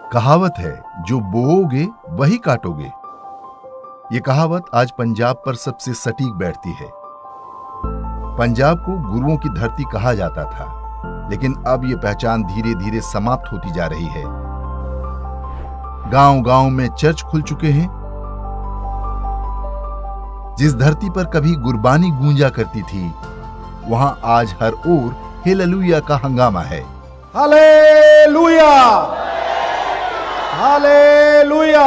कहावत है, जो बोओगे वही काटोगे। ये कहावत आज पंजाब पर सबसे सटीक बैठती है। पंजाब को गुरुओं की धरती कहा जाता था, लेकिन अब ये पहचान धीरे धीरे समाप्त होती जा रही है। गांव-गांव में चर्च खुल चुके हैं। जिस धरती पर कभी गुरबानी गूंजा करती थी, वहां आज हर ओर हालेलुया का हंगामा है। Hallelujah, hallelujah.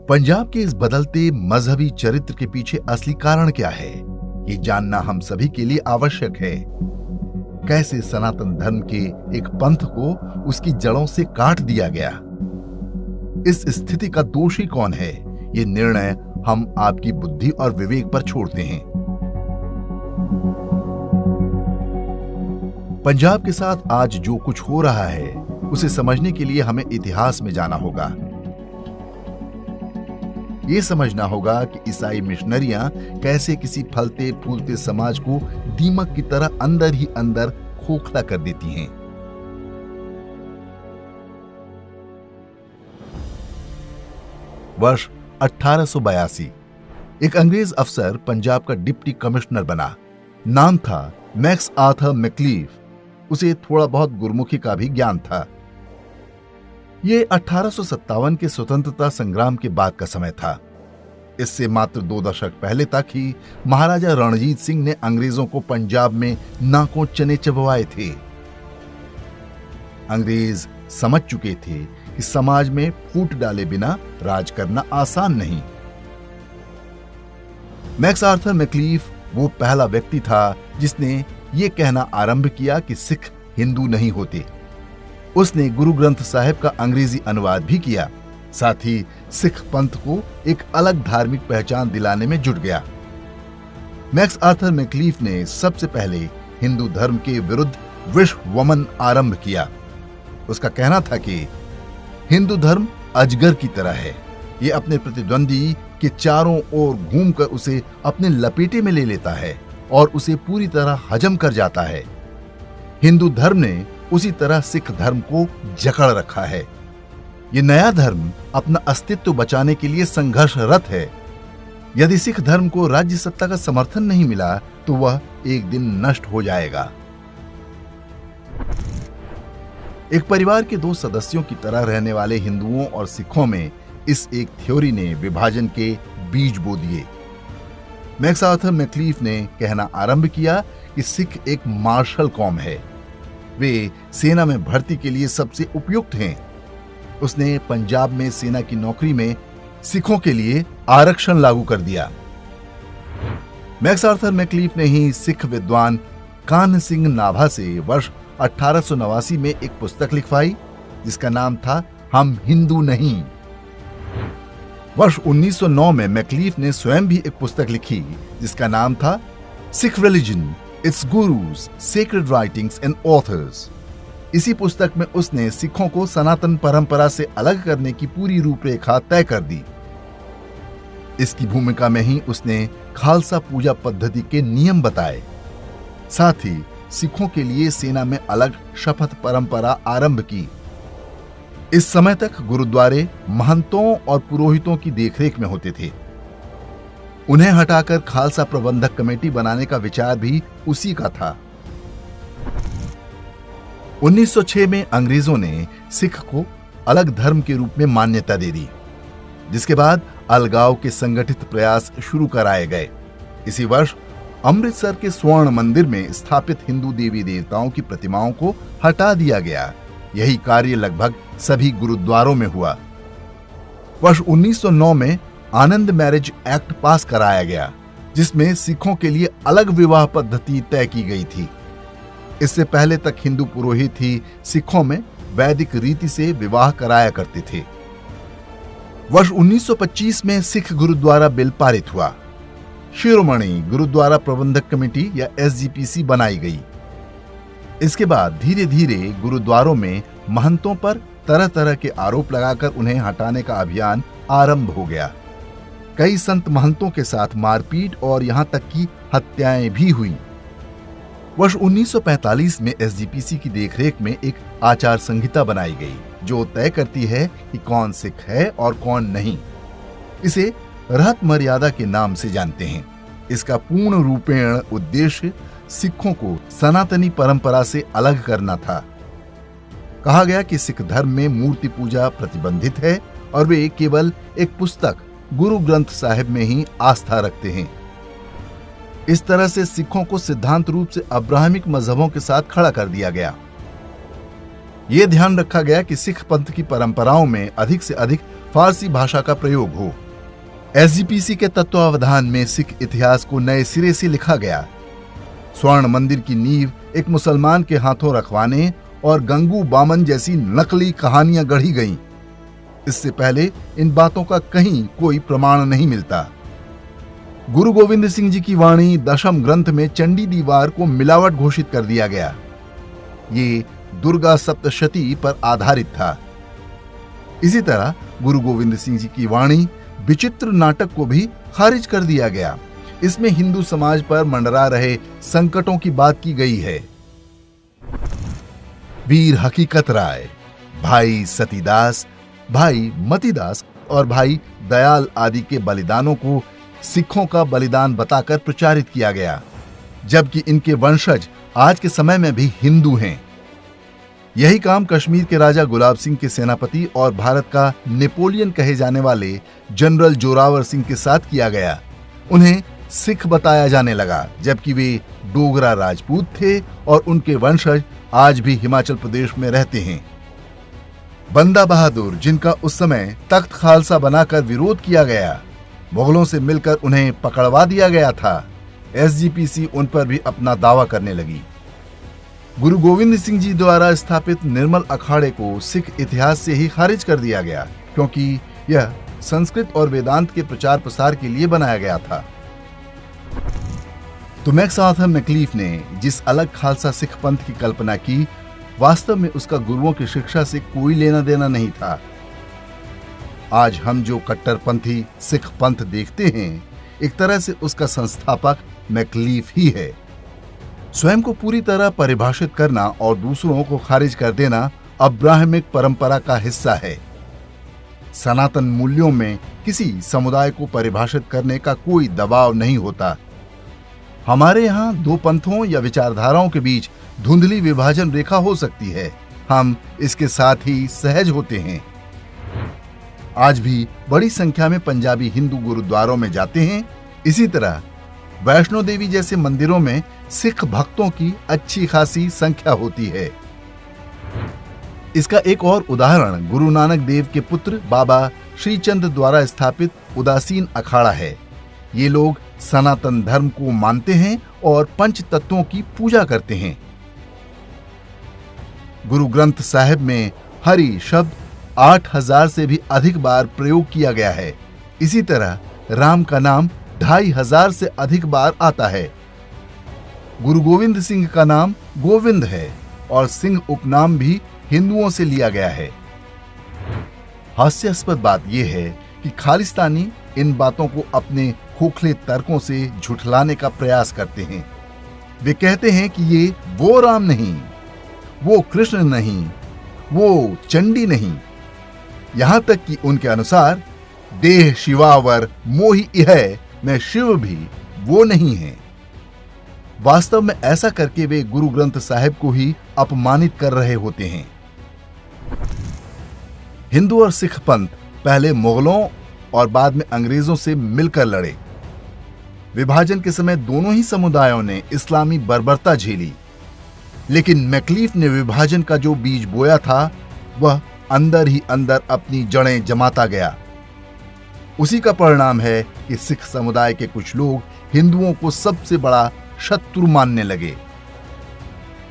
पंजाब के इस बदलते मजहबी चरित्र के पीछे असली कारण क्या है, ये जानना हम सभी के लिए आवश्यक है। कैसे सनातन धर्म के एक पंथ को उसकी जड़ों से काट दिया गया? इस स्थिति का दोषी कौन है? ये निर्णय हम आपकी बुद्धि और विवेक पर छोड़ते हैं। पंजाब के साथ आज जो कुछ हो रहा है, उसे समझने के लिए हमें इतिहास में जाना होगा। ये समझना होगा कि ईसाई मिशनरियां कैसे किसी फलते फूलते समाज को दीमक की तरह अंदर ही अंदर खोखला कर देती हैं। वर्ष 1882 एक अंग्रेज अफसर पंजाब का डिप्टी कमिश्नर बना। नाम था मैक्स आर्थर मैक्लीफ। उसे थोड़ा बहुत गुरमुखी का भी ज्ञान था। ये 1857 के स्वतंत्रता संग्राम के बाद का समय था। इससे मात्र 2 दशक पहले तक ही महाराजा रणजीत सिंह ने अंग्रेजों को पंजाब में नाकों चने चबवाए थे। अंग्रेज समझ चुके थे कि समाज में फूट डाले बिना राज करना आसान नहीं। मैक्स आर्थर मैक्लीफ वो पहला व्यक्ति था जिसने ये कहना आरंभ किया कि सिख हिंदू नहीं होते। उसने गुरु ग्रंथ साहिब का अंग्रेजी अनुवाद भी किया। साथ ही सिख पंथ को एक अलग धार्मिक पहचान दिलाने में जुट गया। मैक्स आर्थर मैक्लीफ ने सबसे पहले हिंदू धर्म के विरुद्ध विश्व वमन आरंभ किया। उसका कहना था कि हिंदू धर्म अजगर की तरह है। ये अपने प्रतिद्वंदी के चारों ओर घूमकर उसे अपने लपेटे में ले लेता है और उसे पूरी तरह हजम कर जाता है। हिंदू धर्म ने उसी तरह सिख धर्म को जकड़ रखा है। ये नया धर्म अपना अस्तित्व बचाने के लिए संघर्षरत है। यदि सिख धर्म को राज्य सत्ता का समर्थन नहीं मिला तो वह एक दिन नष्ट हो जाएगा। एक परिवार के 2 सदस्यों की तरह रहने वाले हिंदुओं और सिखों में इस एक थ्योरी ने विभाजन के बीज बो दिए। मैक्स आर्थर मैक्लीफ ने कहना आरंभ किया कि सिख एक मार्शल कौम है। वे सेना में भर्ती के लिए सबसे उपयुक्त हैं। उसने पंजाब में सेना की नौकरी में सिखों के लिए आरक्षण लागू कर दिया। मैक्स आर्थर मैक्लीफ ने ही सिख विद्वान कान्ह सिंह नाभा से वर्ष 1889 में एक पुस्तक लिखवाई जिसका नाम था हम हिंदू नहीं। वर्ष 1909 में मैक्लीफ ने स्वयं भी एक पुस्तक लिखी जिसका नाम था Sikh religion, it's gurus, sacred writings and authors. इसी पुस्तक में उसने सिखों को सनातन परंपरा से अलग करने की पूरी रूपरेखा तय कर दी। इसकी भूमिका में ही उसने खालसा पूजा पद्धति के नियम बताए। साथ ही सिखों के लिए सेना में अलग शपथ परंपरा आरंभ की। इस समय तक गुरुद्वारे महंतों और पुरोहितों की देखरेख में होते थे। उन्हें हटाकर खालसा प्रबंधक कमेटी बनाने का विचार भी उसी का था। 1906 में अंग्रेजों ने सिख को अलग धर्म के रूप में मान्यता दे दी, जिसके बाद अलगाव के संगठित प्रयास शुरू कराए गए। इसी वर्ष अमृतसर के स्वर्ण मंदिर में स्थापित हिंदू देवी देवताओं की प्रतिमाओं को हटा दिया गया। यही कार्य लगभग सभी गुरुद्वारों में हुआ। वर्ष 1909 में आनंद मैरिज एक्ट पास कराया गया, जिसमें सिखों के लिए अलग विवाह पद्धति तय की गई थी। इससे पहले तक हिंदू पुरोहित ही सिखों में वैदिक रीति से विवाह कराया करते थे। वर्ष 1925 में सिख गुरुद्वारा बिल पारित हुआ। शिरोमणि गुरुद्वारा प्रबंधक कमेटी या SGPC बनाई गई। इसके बाद धीरे धीरे गुरुद्वारों में महंतों पर तरह तरह के आरोप लगाकर उन्हें हटाने का अभियान आरंभ हो गया। कई संत महंतों के साथ मारपीट और यहां तक कि हत्याएं भी हुई। वर्ष 1945 में एसजीपीसी की देखरेख में एक आचार संहिता बनाई गई जो तय करती है कि कौन सिख है और कौन नहीं। इसे रहत मर्यादा के नाम से जानते हैं। इसका पूर्ण रूपेण उद्देश्य सिखों को सनातनी परंपरा से अलग करना था। कहा गया कि सिख धर्म में मूर्ति पूजा प्रतिबंधित है और वे केवल एक पुस्तक गुरु ग्रंथ साहिब में ही आस्था रखते हैं। इस तरह से सिखों को सिद्धांत रूप से अब्राहमिक मजहबों के साथ खड़ा कर दिया गया। यह ध्यान रखा गया कि सिख पंथ की परंपराओं में अधिक से अधिक फारसी भाषा का प्रयोग हो। एसजीपीसी के तत्वावधान में सिख इतिहास को नए सिरे से लिखा गया। स्वर्ण मंदिर की नींव एक मुसलमान के हाथों रखवाने और गंगू बामन जैसी नकली कहानियां गढ़ी गईं। इससे पहले इन बातों का कहीं कोई प्रमाण नहीं मिलता। गुरु गोविंद सिंह जी की वाणी दशम ग्रंथ में चंडी दीवार को मिलावट घोषित कर दिया गया। ये दुर्गा सप्तशती पर आधारित था। इसी तरह गुरु गोविंद सिंह जी की वाणी विचित्र नाटक को भी खारिज कर दिया गया। इसमें हिंदू समाज पर मंडरा रहे संकटों की बात की गई है। वीर हकीकत राय, भाई सतीदास, भाई मतीदास और भाई दयाल आदि के बलिदानों को सिखों का बलिदान बताकर प्रचारित किया गया, जबकि इनके वंशज आज के समय में भी हिंदू हैं। यही काम कश्मीर के राजा गुलाब सिंह के सेनापति और भारत का नेपोलियन कहे जाने वाले जनरल जोरावर सिंह के साथ किया गया। उन्हें सिख बताया जाने लगा, जबकि वे डोगरा राजपूत थे और उनके वंशज आज भी हिमाचल प्रदेश में रहते हैं। बंदा बहादुर, जिनका उस समय तख्त खालसा बनाकर विरोध किया गया, मुगलों से मिलकर उन्हें पकड़वा दिया गया था। एसजीपीसी उन पर भी अपना दावा करने लगी। गुरु गोविंद सिंह जी द्वारा स्थापित निर्मल अखाड़े को सिख इतिहास से ही खारिज कर दिया गया, क्योंकि यह संस्कृत और वेदांत के प्रचार प्रसार के लिए बनाया गया था। तो मैक्आर्थर मैक्लीफ ने जिस अलग खालसा सिख पंथ की कल्पना की, वास्तव में उसका गुरुओं की शिक्षा से कोई लेना देना नहीं था। आज हम जो कट्टरपंथी सिख पंथ देखते हैं, एक तरह से उसका संस्थापक मैक्लीफ ही है। स्वयं को पूरी तरह परिभाषित करना और दूसरों को खारिज कर देना अब्राहमिक परंपरा का हिस्सा है। सनातन मूल्यों में किसी समुदाय को परिभाषित करने का कोई दबाव नहीं होता। हमारे यहाँ दो पंथों या विचारधाराओं के बीच धुंधली विभाजन रेखा हो सकती है, हम इसके साथ ही सहज होते हैं। आज भी बड़ी संख्या में पंजाबी हिंदू गुरुद्वारों में जाते हैं। इसी तरह वैष्णो देवी जैसे मंदिरों में सिख भक्तों की अच्छी खासी संख्या होती है। इसका एक और उदाहरण गुरु नानक देव के पुत्र बाबा श्रीचंद द्वारा स्थापित उदासीन अखाड़ा है। ये लोग सनातन धर्म को मानते हैं और पंच तत्वों की पूजा करते हैं। गुरु ग्रंथ साहिब में हरि शब्द 8000 से भी अधिक बार प्रयोग किया गया है। इसी तरह राम का नाम 2500 से अधिक बार आता है। गुरु गोविंद सिंह का नाम गोविंद है और सिंह उपनाम भी हिंदुओं से लिया गया है। हास्यास्पद बात यह है कि खालिस्तानी इन बातों को अपने खोखले तर्कों से झुठलाने का प्रयास करते हैं। वे कहते हैं कि ये वो राम नहीं, वो कृष्ण नहीं, वो चंडी नहीं। यहां तक कि उनके अनुसार देह शिवावर मोहि इह में शिव भी वो नहीं है। वास्तव में ऐसा करके वे गुरु ग्रंथ साहिब को ही अपमानित कर रहे होते हैं। हिंदू और सिख पंथ पहले मुगलों और बाद में अंग्रेजों से मिलकर लड़े। विभाजन के समय दोनों ही समुदायों ने इस्लामी बर्बरता झेली, लेकिन मैक्लीफ ने विभाजन का जो बीज बोया था वह अंदर ही अंदर अपनी जड़ें जमाता गया। उसी का परिणाम है कि सिख समुदाय के कुछ लोग हिंदुओं को सबसे बड़ा शत्रु मानने लगे।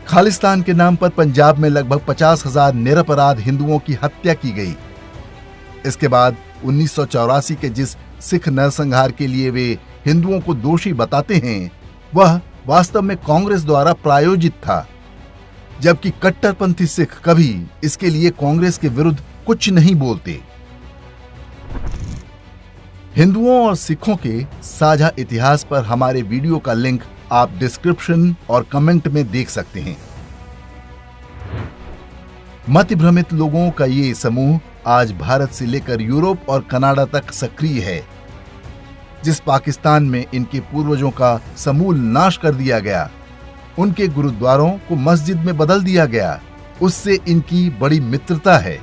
खालिस्तान के नाम पर पंजाब में लगभग 50,000 निरपराध हिंदुओं की हत्या की गई। इसके बाद 1984 के जिस सिख नरसंहार के लिए वे हिंदुओं को दोषी बताते हैं, वह वास्तव में कांग्रेस द्वारा प्रायोजित था, जबकि कट्टरपंथी सिख कभी इसके लिए कांग्रेस के विरुद्ध कुछ नहीं बोलते। हिंदुओं और सिखों के साझा इतिहास पर हमारे वीडियो का लिंक आप डिस्क्रिप्शन और कमेंट में देख सकते हैं। मतिभ्रमित लोगों का ये समूह आज भारत से लेकर यूरोप और कनाडा तक सक्रिय है। जिस पाकिस्तान में इनके पूर्वजों का समूल नाश कर दिया गया, उनके गुरुद्वारों को मस्जिद में बदल दिया गया, उससे इनकी बड़ी मित्रता है।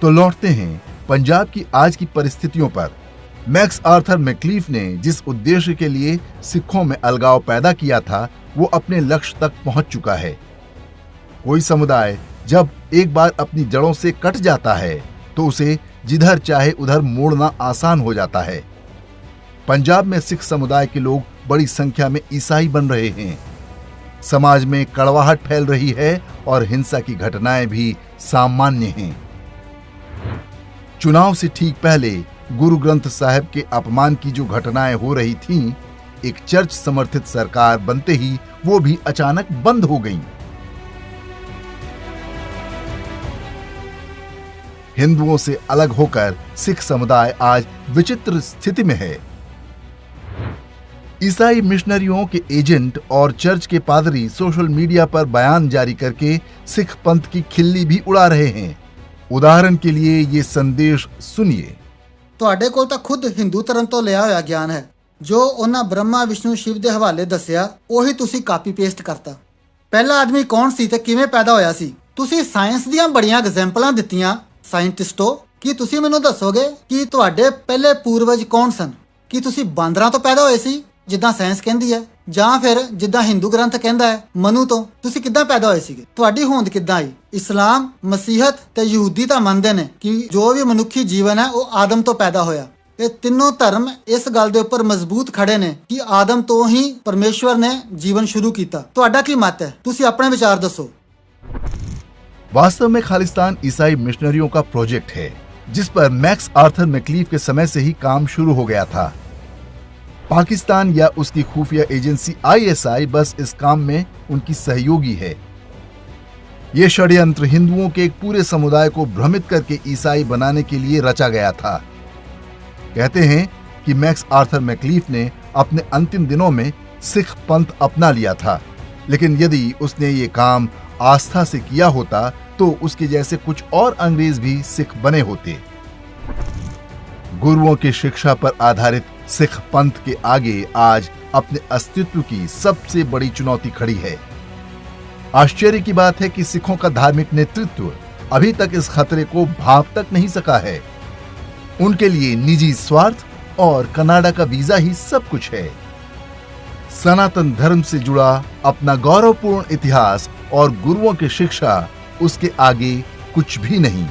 तो लौटते हैं पंजाब की आज की परिस्थितियों पर। मैक्स आर्थर मैक्लीफ ने जिस उद्देश्य के लिए सिखों में अलगाव पैदा किया था, वो अपने लक्ष्य तक पहुंच चुका है। कोई समुदाय जब एक बार अपनी जड़ों से कट जाता है तो उसे जिधर चाहे उधर मोड़ना आसान हो जाता है। पंजाब में सिख समुदाय के लोग बड़ी संख्या में ईसाई बन रहे हैं। समाज में कड़वाहट फैल रही है और हिंसा की घटनाएं भी सामान्य हैं। चुनाव से ठीक पहले गुरु ग्रंथ साहिब के अपमान की जो घटनाएं हो रही थीं, एक चर्च समर्थित सरकार बनते ही वो भी अचानक बंद हो गईं। हिंदुओं से अलग होकर सिख समुदाय आज विचित्र स्थिति में है। ईसाई मिशनरियों के एजेंट और चर्च के पादरी सोशल मीडिया पर बयान जारी करके सिख पंथ की खिल्ली भी उड़ा रहे हैं। उदाहरण के लिए ये संदेश सुनिए। ਤੁਹਾਡੇ ਕੋਲ ਤਾਂ ਖੁਦ ਹਿੰਦੂ ਧਰਮ ਤੋਂ ਲਿਆ ਹੋਇਆ ਗਿਆਨ ਹੈ। ਜੋ ਉਹਨਾਂ ਬ੍ਰਹਮਾ ਵਿਸ਼ਨੂੰ ਸ਼ਿਵ ਦੇ ਹਵਾਲੇ ਦੱਸਿਆ, ਉਹੀ ਤੁਸੀਂ ਕਾਪੀ ਪੇਸਟ ਕਰਤਾ। ਪਹਿਲਾ ਆਦਮੀ ਕੌਣ ਸੀ ਤੇ ਕਿਵੇਂ ਪੈਦਾ ਹੋਇਆ ਸੀ? ਤੁਸੀਂ ਸਾਇੰਸ ਦੀਆਂ ਬੜੀਆਂ ਐਗਜ਼ਾਮਪਲਾਂ ਦਿੱਤੀਆਂ। ਸਾਇੰਟਿਸਟੋ, ਕੀ ਤੁਸੀਂ ਮੈਨੂੰ ਦੱਸੋਗੇ ਕਿ ਤੁਹਾਡੇ ਪਹਿਲੇ ਪੂਰਵਜ ਕੌਣ ਸਨ? ਕੀ ਤੁਸੀਂ ਬਾਂਦਰਾਂ ਤੋਂ ਪੈਦਾ ਹੋਏ ਸੀ ਜਿੱਦਾਂ ਸਾਇੰਸ ਕਹਿੰਦੀ ਹੈ, ਜਾਂ ਫਿਰ ਜਿੱਦਾਂ ਹਿੰਦੂ ਗ੍ਰੰਥ ਕਹਿੰਦਾ ਹੈ ਮਨੂ ਤੋਂ? ਤੁਸੀਂ ਕਿੱਦਾਂ ਪੈਦਾ ਹੋਏ ਸੀਗੇ? ਤੁਹਾਡੀ ਹੋਂਦ ਕਿੱਦਾਂ ਆਈ? ਇਸਲਾਮ, ਮਸੀਹਤ ਤੇ ਯਹੂਦੀ ਤਾਂ ਮੰਨਦੇ ਨੇ ਕਿ ਜੋ ਵੀ ਮਨੁੱਖੀ ਜੀਵਨ ਹੈ ਉਹ ਆਦਮ ਤੋਂ ਪੈਦਾ ਹੋਇਆ। ਇਹ ਤਿੰਨੋਂ ਧਰਮ ਇਸ ਗੱਲ ਦੇ ਉੱਪਰ ਮਜ਼ਬੂਤ ਖੜੇ ਨੇ ਕਿ ਆਦਮ ਤੋਂ ਹੀ ਪਰਮੇਸ਼ਵਰ ਨੇ ਜੀਵਨ ਸ਼ੁਰੂ ਕੀਤਾ। ਤੁਹਾਡਾ ਕੀ ਮਤ ਹੈ? ਤੁਸੀਂ ਆਪਣੇ ਵਿਚਾਰ ਦੱਸੋ। वास्तव में खालिस्तान ईसाई मिशनरियों का प्रोजेक्ट है, जिस पर मैक्स आर्थर मैक्लीफ के समय से ही काम शुरू हो गया था। पाकिस्तान या उसकी खुफिया एजेंसी ISI बस इस काम में उनकी सहयोगी है। यह षड्यंत्र हिंदुओं के एक पूरे समुदाय को भ्रमित करके ईसाई बनाने के लिए रचा गया था। कहते हैं कि मैक्स आर्थर मैक्लीफ ने अपने अंतिम दिनों में सिख पंथ अपना लिया था, लेकिन यदि उसने ये काम आस्था से किया होता तो उसके जैसे कुछ और अंग्रेज भी सिख बने होते। गुरुओं की शिक्षा पर आधारित सिख पंथ के आगे आज अपने अस्तित्व की सबसे बड़ी चुनौती खड़ी है। आश्चर्य की बात है कि सिखों का धार्मिक नेतृत्व अभी तक इस खतरे को भांप तक नहीं सका है। उनके लिए निजी स्वार्थ और कनाडा का वीजा ही सब कुछ है। सनातन धर्म से जुड़ा अपना गौरवपूर्ण इतिहास और गुरुओं की शिक्षा उसके आगे कुछ भी नहीं।